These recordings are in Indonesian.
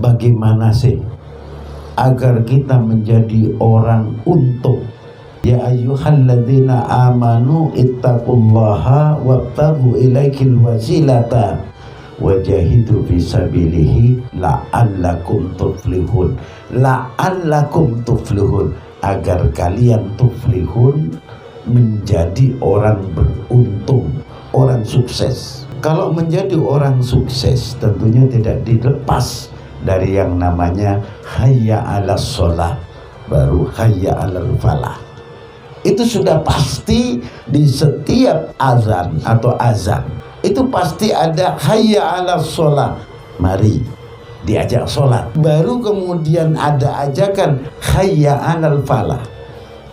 bagaimana sih agar kita menjadi orang untung? Ya ayyuhalladzina amanu ittaqullaha wabtaghu ilaikil wasilata wajahidu fisabilihi la'allakum tuflihun. La'allakum tuflihun, agar kalian tuflihun, menjadi orang beruntung, orang sukses. Kalau menjadi orang sukses tentunya tidak dilepas dari yang namanya hayya 'alas shalah, baru hayya 'alal falah. Itu sudah pasti di setiap azan atau azan. Itu pasti ada hayya 'alas shalah, mari diajak sholat. Baru kemudian ada ajakan hayya 'alal falah,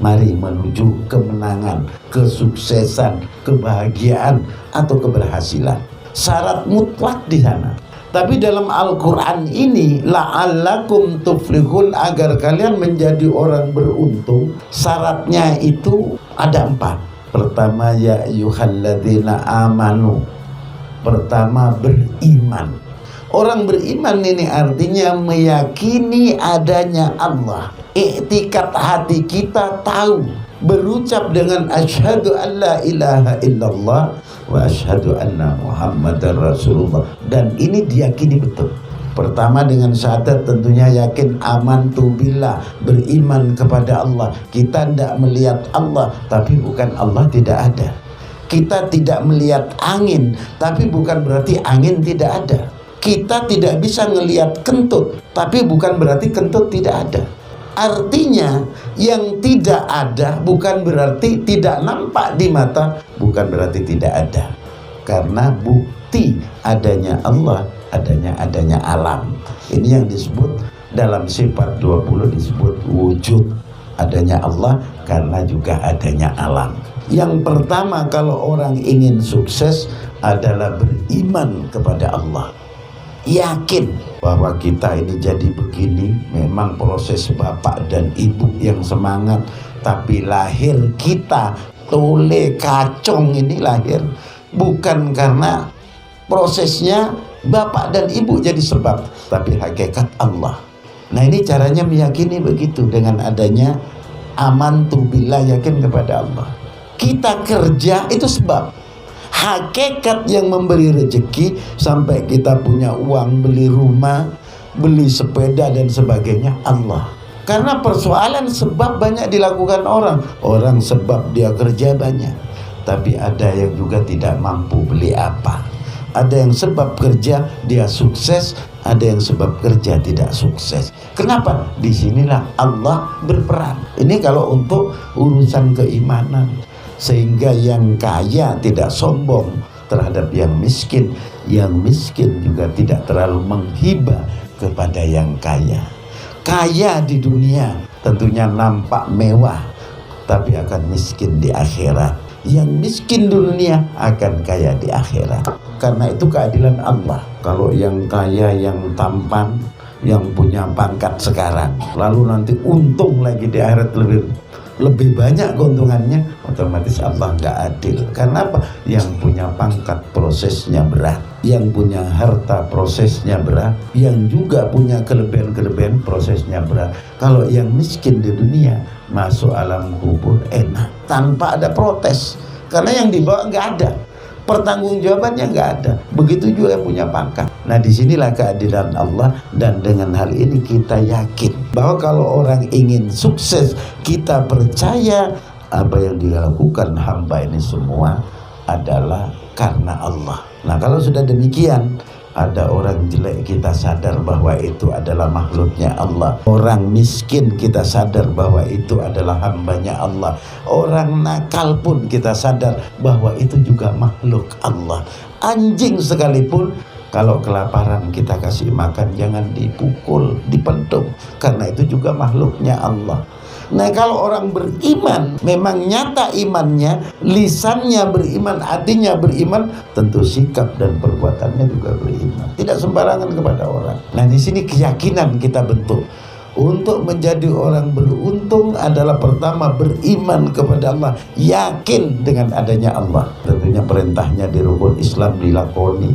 mari menuju kemenangan, kesuksesan, kebahagiaan atau keberhasilan. Syarat mutlak di sana. Tapi dalam Al-Quran ini la'allakum tuflihun, agar kalian menjadi orang beruntung, syaratnya itu ada 4. Pertama, ya ayyuhalladzina amanu, pertama beriman. Orang beriman ini artinya meyakini adanya Allah. Iktikad hati kita tahu, berucap dengan asyhadu an la ilaha illallah wa asyhadu anna muhammadar rasulullah, dan ini diyakini betul. Pertama dengan syahadat tentunya yakin amantu billah, beriman kepada Allah. Kita tidak melihat Allah, tapi bukan Allah tidak ada. Kita tidak melihat angin, tapi bukan berarti angin tidak ada. Kita tidak bisa melihat kentut, tapi bukan berarti kentut tidak ada. Artinya yang tidak ada bukan berarti tidak nampak di mata, bukan berarti tidak ada. Karena bukti adanya Allah, adanya alam. Ini yang disebut dalam sifat 20 disebut wujud. Adanya Allah karena juga adanya alam. Yang pertama kalau orang ingin sukses adalah beriman kepada Allah. Yakin bahwa kita ini jadi begini memang proses bapak dan ibu yang semangat, tapi lahir kita tole kacong ini lahir bukan karena prosesnya bapak dan ibu jadi sebab, tapi hakikat Allah. Nah ini caranya meyakini begitu, dengan adanya amantu billah, yakin kepada Allah. Kita kerja itu sebab. Hakikat yang memberi rezeki sampai kita punya uang, beli rumah, beli sepeda dan sebagainya Allah. Karena persoalan sebab banyak dilakukan orang. Orang sebab dia kerja banyak, tapi ada yang juga tidak mampu beli apa. Ada yang sebab kerja dia sukses, ada yang sebab kerja tidak sukses. Kenapa? Disinilah Allah berperan. Ini kalau untuk urusan keimanan. Sehingga yang kaya tidak sombong terhadap yang miskin juga tidak terlalu menghibah kepada yang kaya. Kaya di dunia tentunya nampak mewah, tapi akan miskin di akhirat. Yang miskin di dunia akan kaya di akhirat. Karena itu keadilan Allah. Kalau yang kaya, yang tampan, yang punya pangkat sekarang, lalu nanti untung lagi di akhirat lebih banyak keuntungannya, otomatis Allah nggak adil. Karena apa? Yang punya pangkat prosesnya berat, yang punya harta prosesnya berat, yang juga punya kelebihan prosesnya berat. Kalau yang miskin di dunia masuk alam kubur enak tanpa ada protes, karena yang dibawa nggak ada, pertanggungjawabannya nggak ada. Begitu juga yang punya pangkat. Nah disinilah keadilan Allah, dan dengan hal ini kita yakin bahwa kalau orang ingin sukses, kita percaya apa yang dilakukan hamba ini semua adalah karena Allah. Nah kalau sudah demikian, ada orang jelek kita sadar bahwa itu adalah makhluknya Allah. Orang miskin kita sadar bahwa itu adalah hambanya Allah. Orang nakal pun kita sadar bahwa itu juga makhluk Allah. Anjing sekalipun kalau kelaparan kita kasih makan, jangan dipukul, dipendung, karena itu juga makhluknya Allah. Nah kalau orang beriman, memang nyata imannya, lisannya beriman, hatinya beriman, tentu sikap dan perbuatannya juga beriman. Tidak sembarangan kepada orang. Nah di sini keyakinan kita bentuk. Untuk menjadi orang beruntung adalah pertama beriman kepada Allah, yakin dengan adanya Allah. Tentunya perintahnya di rukun Islam dilakoni,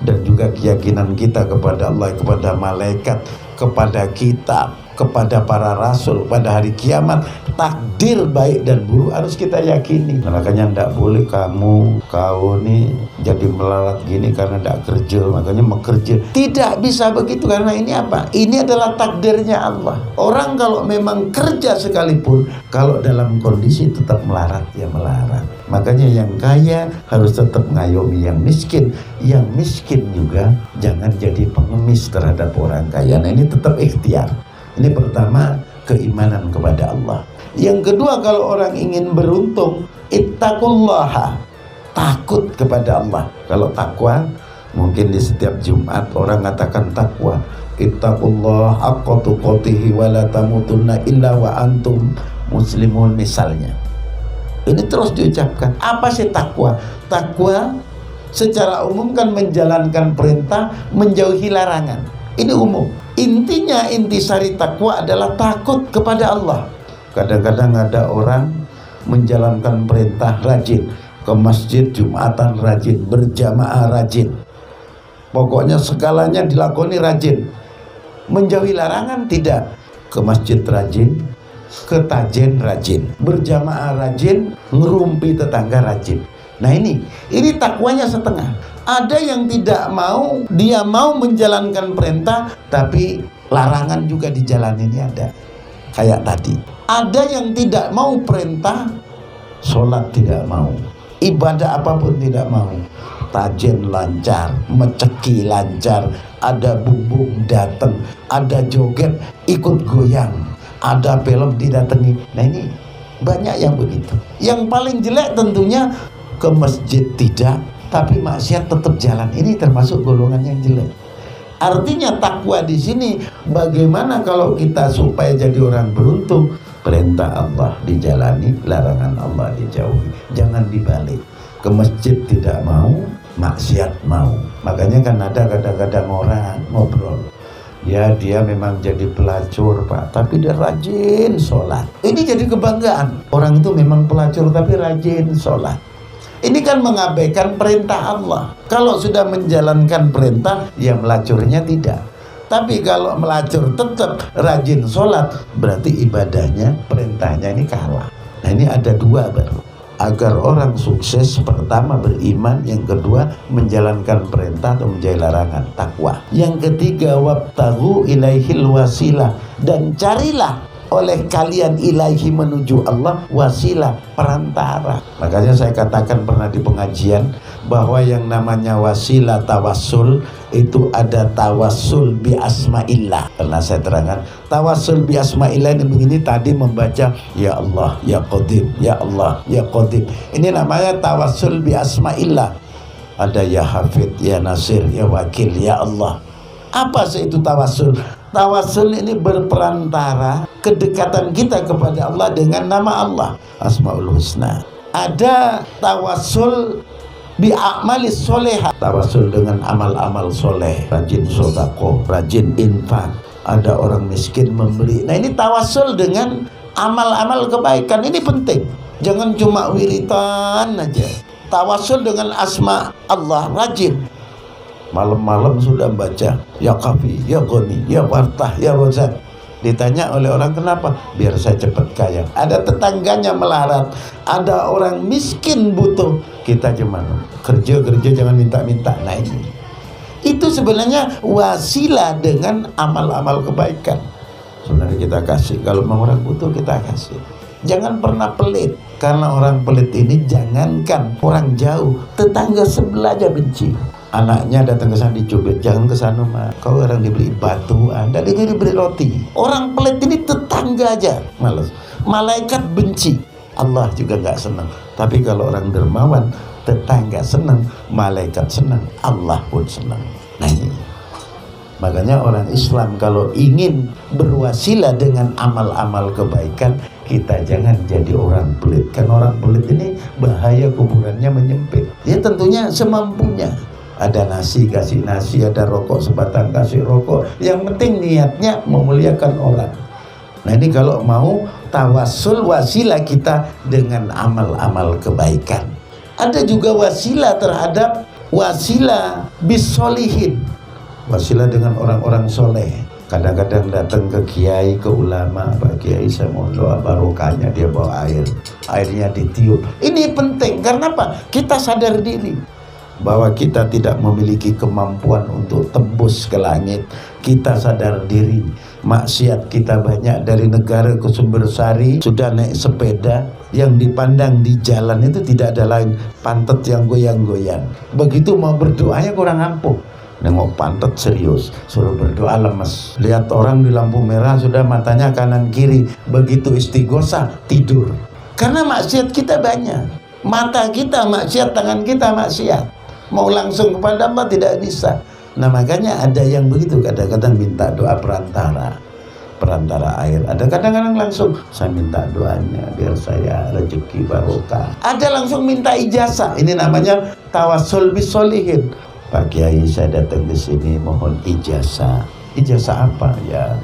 dan juga keyakinan kita kepada Allah, kepada malaikat, kepada kitab, kepada para rasul, pada hari kiamat, takdir baik dan buruk harus kita yakini. Makanya tidak boleh kau nih jadi melarat gini karena tidak kerja, makanya mau kerja. Tidak bisa begitu, karena ini apa? Ini adalah takdirnya Allah. Orang kalau memang kerja sekalipun, kalau dalam kondisi tetap melarat, ya melarat. Makanya yang kaya harus tetap ngayomi yang miskin. Yang miskin juga jangan jadi pengemis terhadap orang kaya. Nah, ini tetap ikhtiar. Ini pertama, keimanan kepada Allah. Yang kedua, kalau orang ingin beruntung, ittaqullaha, takut kepada Allah. Kalau takwa, mungkin di setiap Jumat orang katakan takwa, ittaqullah haqqa tuqatih wa la tamutunna illa wa antum muslimun, misalnya. Ini terus diucapkan. Apa sih takwa? Takwa secara umum kan menjalankan perintah, menjauhi larangan. Ini umum. Intinya, intisari takwa adalah takut kepada Allah. Kadang-kadang ada orang menjalankan perintah rajin, ke masjid Jumatan rajin, berjamaah rajin, pokoknya segalanya dilakoni rajin. Menjauhi larangan tidak. Ke masjid rajin, ke tajen rajin, berjamaah rajin, ngerumpi tetangga rajin. Nah, ini takwanya setengah. Ada yang tidak mau, dia mau menjalankan perintah tapi larangan juga dijalani, ini ada. Kayak tadi, ada yang tidak mau perintah, sholat tidak mau, ibadah apapun tidak mau. Tajen lancar, meceki lancar, ada bumbung datang, ada joget ikut goyang, ada film didatangi. Nah, ini banyak yang begitu. Yang paling jelek tentunya ke masjid tidak, tapi maksiat tetap jalan. Ini termasuk golongan yang jelek. Artinya takwa di sini, bagaimana kalau kita supaya jadi orang beruntung? Perintah Allah dijalani, larangan Allah dijauhi. Jangan dibalik. Ke masjid tidak mau, maksiat mau. Makanya kan ada kadang-kadang orang ngobrol, ya dia memang jadi pelacur Pak, tapi dia rajin sholat. Ini jadi kebanggaan. Orang itu memang pelacur tapi rajin sholat. Ini kan mengabaikan perintah Allah. Kalau sudah menjalankan perintah, ya melacurnya tidak. Tapi kalau melacur tetap rajin sholat, berarti ibadahnya, perintahnya ini kalah. Nah, ini ada dua baru. Agar orang sukses, pertama beriman, yang kedua menjalankan perintah atau menjauhi larangan, takwa. Yang ketiga, wabtaghu ilaihil wasilah, dan carilah oleh kalian ilaihi, menuju Allah, wasilah, perantara. Makanya saya katakan pernah di pengajian bahwa yang namanya wasilah tawassul itu ada tawassul bi asma'illah. Pernah saya terangkan, tawassul bi asma'illah ini begini, tadi membaca ya Allah, ya Qadim, ya Allah, ya Qadim. Ini namanya tawassul bi asma'illah. Ada ya Hafid, ya Nasir, ya Wakil, ya Allah. Apa sih itu tawassul? Tawassul ini berperantara kedekatan kita kepada Allah dengan nama Allah, Asmaul Husna. Ada tawassul bi a'malis solehah, tawassul dengan amal-amal soleh, rajin sedekah, rajin infak. Ada orang miskin memberi. Nah, ini tawassul dengan amal-amal kebaikan. Ini penting. Jangan cuma wiritan aja. Tawassul dengan asma Allah, rajin. Malam-malam sudah baca ya Kafi, ya Goni, ya Wartah, ya Rozak. Ditanya oleh orang, kenapa? Biar saya cepat kaya. Ada tetangganya melarat, ada orang miskin butuh, kita gimana? Kerja jangan minta-minta. Nah, ini itu sebenarnya wasilah dengan amal-amal kebaikan. Sebenarnya kita kasih, kalau mau orang butuh kita kasih. Jangan pernah pelit, karena orang pelit ini jangankan orang jauh, tetangga sebelah aja benci. Anaknya datang ke sana dicubit, jangan ke sana mah, kau orang diberi batu, Anda diberi roti. Orang pelit ini tetangga aja malas, malaikat benci, Allah juga nggak senang. Tapi kalau orang dermawan, tetangga senang, malaikat senang, Allah pun senang. Nah, ini makanya orang Islam kalau ingin berwasilah dengan amal-amal kebaikan, kita jangan jadi orang pelit. Karena orang pelit ini bahaya, kuburannya menyempit. Ya tentunya semampunya. Ada nasi, kasih nasi, ada rokok sebatang, kasih rokok. Yang penting niatnya memuliakan orang. Nah, ini kalau mau tawassul, wasilah kita dengan amal-amal kebaikan. Ada juga wasilah terhadap wasilah bisolihin, wasilah dengan orang-orang soleh. Kadang-kadang datang ke kiai, ke ulama, Pak Kiai saya mau doa barokahnya, dia bawa airnya ditiup. Ini penting, karena apa? Kita sadar diri bahwa kita tidak memiliki kemampuan untuk tembus ke langit. Kita sadar diri, maksiat kita banyak. Dari negara ke Sumbersari sudah naik sepeda, yang dipandang di jalan itu tidak ada lain pantat yang goyang-goyang. Begitu mau berdoanya kurang ampuh, nengok pantat serius, suruh berdoa lemes. Lihat orang di lampu merah sudah matanya kanan kiri, begitu istighosah tidur. Karena maksiat kita banyak, mata kita maksiat, tangan kita maksiat, mau langsung kepada Allah tidak bisa. Nah makanya ada yang begitu, kadang-kadang minta doa perantara air. Ada kadang-kadang langsung, saya minta doanya biar saya rezeki barokah. Ada langsung minta ijazah, ini namanya tawassul bisolihin. Pak Kiai saya datang ke sini mohon ijazah. Ijazah apa? Ya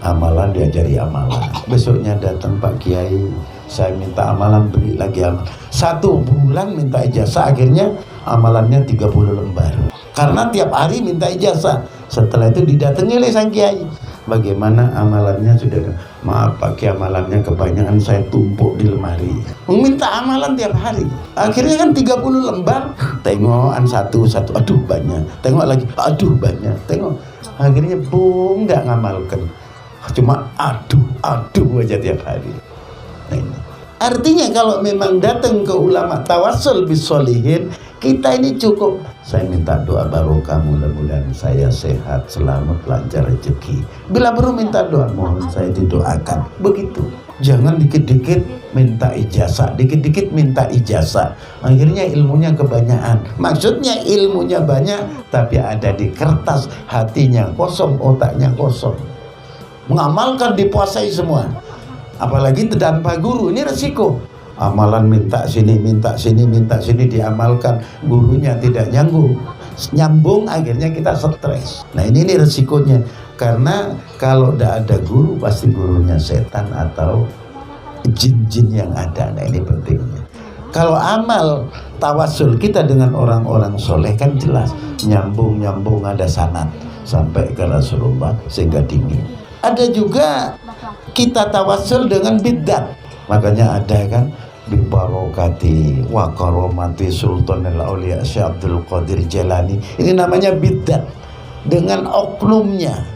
amalan, diajari amalan. Besoknya datang Pak Kiai, saya minta amalan, beri lagi amalan. 1 bulan minta ijazah, akhirnya amalannya 30 lembar. Karena tiap hari minta ijazah. Setelah itu didatangi oleh sang kiai. Bagaimana amalannya? Sudah, maaf Pak Kiai, amalannya kebanyakan, saya tumpuk di lemari. Minta amalan tiap hari. Akhirnya kan 30 lembar. Tengokan satu-satu, aduh banyak. Tengok lagi, aduh banyak. Tengok. Akhirnya bung, nggak ngamalkan. Cuma aduh aja tiap hari. Nah ini. Artinya kalau memang datang ke ulama tawassul bisolihin, kita ini cukup. Saya minta doa barokah, mudah-mudahan saya sehat, selamat, lancar rezeki. Bila perlu minta doa, mohon saya didoakan. Begitu. Jangan dikit-dikit minta ijazah, dikit-dikit minta ijazah. Akhirnya ilmunya kebanyakan. Maksudnya ilmunya banyak, tapi ada di kertas, hatinya kosong, otaknya kosong. Mengamalkan dikuasai semua. Apalagi tanpa guru, ini resiko. Amalan minta sini diamalkan, gurunya tidak nyambung, akhirnya kita stres. Nah ini resikonya, karena kalau tidak ada guru pasti gurunya setan atau jin-jin yang ada. Nah ini pentingnya. Kalau amal tawasul kita dengan orang-orang soleh kan jelas nyambung, ada sanad sampai ke Rasulullah sehingga dingin. Ada juga kita tawasul dengan bid'at. Makanya ada kan bibarokati wa karomati Sultanul Aulia Syekh Abdul Qadir Jailani. Ini namanya bid'at. Dengan oknumnya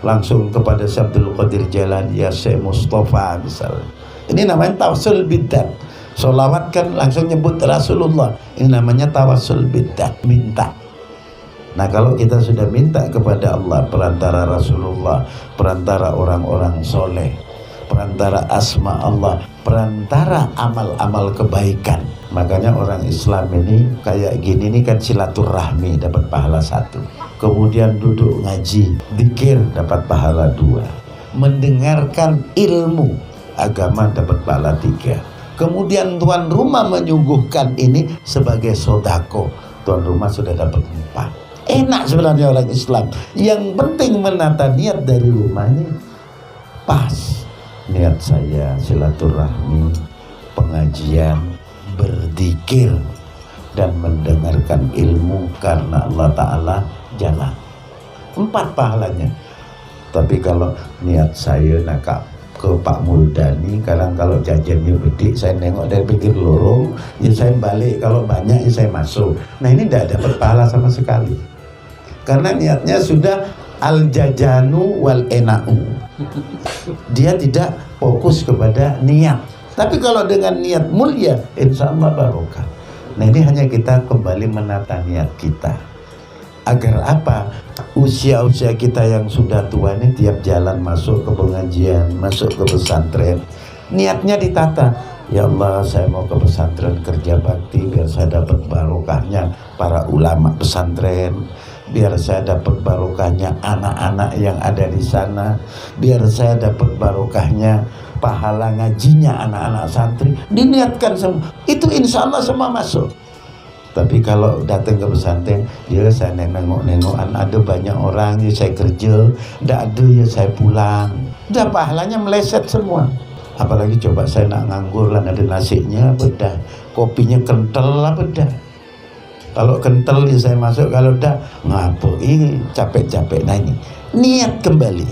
langsung kepada Syekh Abdul Qadir Jailani, ya Syekh Mustafa misalnya. Ini namanya tawasul bid'at. Sholawat kan langsung nyebut Rasulullah. Ini namanya tawasul bid'at, minta. Nah kalau kita sudah minta kepada Allah perantara Rasulullah, perantara orang-orang soleh, perantara asma Allah, perantara amal-amal kebaikan, makanya orang Islam ini kayak gini nih kan silaturahmi dapat pahala 1, kemudian duduk ngaji, zikir dapat pahala 2, mendengarkan ilmu agama dapat pahala 3, kemudian tuan rumah menyuguhkan ini sebagai sodako, tuan rumah sudah dapat 4. Enak sebenarnya orang Islam. Yang penting menata niat dari rumahnya pas. Niat saya silaturahmi, pengajian, berzikir, dan mendengarkan ilmu karena Allah Ta'ala jalan. 4 pahalanya. Tapi kalau niat saya nak ke Pak Muldani, kadang kalau jajannya gede saya nengok dari pinggir lorong, ya saya balik, kalau banyak ya saya masuk. Nah ini tidak dapat pahala sama sekali. Karena niatnya sudah al-jajanu wal ena'u. Dia tidak fokus kepada niat. Tapi kalau dengan niat mulia, insya Allah barokah. Nah ini hanya kita kembali menata niat kita. Agar apa? Usia-usia kita yang sudah tua ini tiap jalan masuk ke pengajian, masuk ke pesantren, niatnya ditata. Ya Allah, saya mau ke pesantren kerja bakti biar saya dapat barokahnya para ulama pesantren, biar saya dapat barokahnya anak-anak yang ada di sana, biar saya dapat barokahnya pahala ngajinya anak-anak santri. Diniatkan semua itu, insya Allah semua masuk. Tapi kalau datang ke pesantren, ya saya nengok-nengokan, ada banyak orang, ya saya kerja, tidak ada ya saya pulang, udah pahalanya meleset semua. Apalagi coba saya nak nganggur lah, ada nasinya, bedah, kopinya kental lah, bedah. Kalau kental ya saya masuk, kalau udah ngapuk ini capek-capek. Nah ini niat kembali,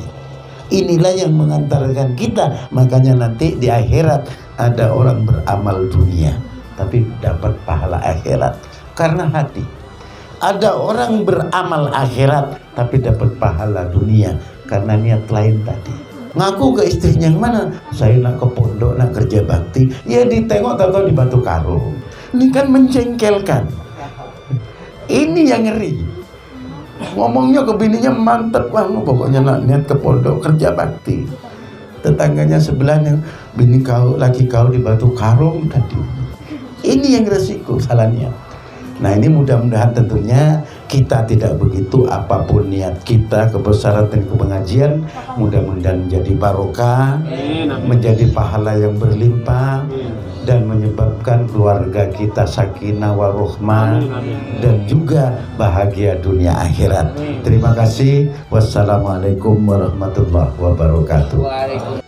inilah yang mengantarkan kita. Makanya nanti di akhirat ada orang beramal dunia tapi dapat pahala akhirat karena hati. Ada orang beramal akhirat tapi dapat pahala dunia karena niat lain tadi. Ngaku ke istrinya, mana saya nak ke pondok, nak kerja bakti, ya ditengok tahu di Batu Karung. Ini kan menjengkelkan. Ini yang ngeri. Ngomongnya ke bininya mantep, wah pokoknya nak niat ke pondok kerja bakti. Tetangganya sebelahnya, bini kau, laki kau di Batu Karung tadi. Ini yang resiko salah niat. Nah ini mudah-mudahan tentunya kita tidak begitu, apapun niat kita, kebesaran dan kepengajian, mudah-mudahan menjadi barokah, menjadi pahala yang berlimpah, dan menyebabkan keluarga kita sakinah warohmah, dan juga bahagia dunia akhirat. Terima kasih. Wassalamualaikum warahmatullahi wabarakatuh.